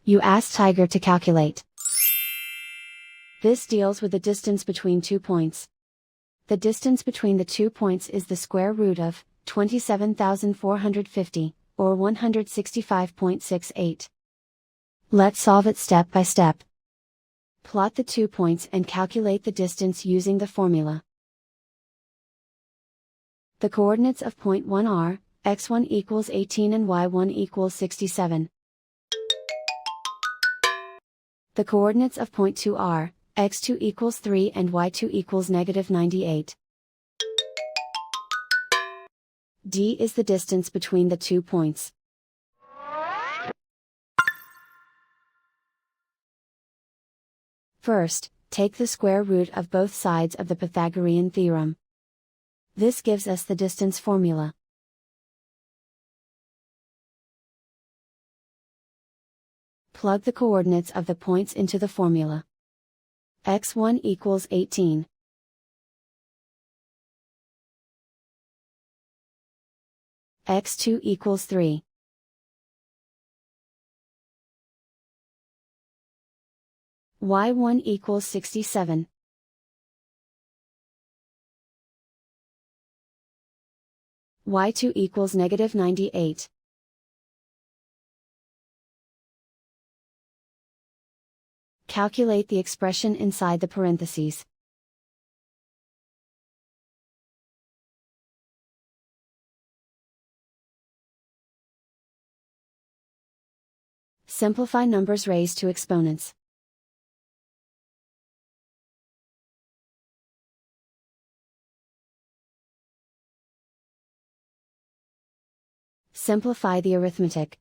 You ask Tiger to calculate. This deals with the distance between 2 points. The distance between the 2 points is the square root of 27,450, or 165.68. Let's solve it step by step. Plot the 2 points and calculate the distance using the formula. The coordinates of point 1 are, x1 equals 18 and y1 equals 67. The coordinates of point 2 are, x2 equals 3 and y2 equals -98. D is the distance between the 2 points. First, take the square root of both sides of the Pythagorean theorem. This gives us the distance formula. Plug the coordinates of the points into the formula. x1 equals 18. x2 equals 3. y1 equals 67. y2 equals -98. Calculate the expression inside the parentheses. Simplify numbers raised to exponents. Simplify the arithmetic.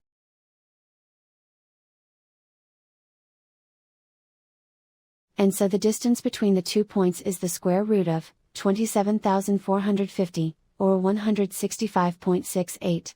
And so the distance between the 2 points is the square root of 27,450, or 165.68.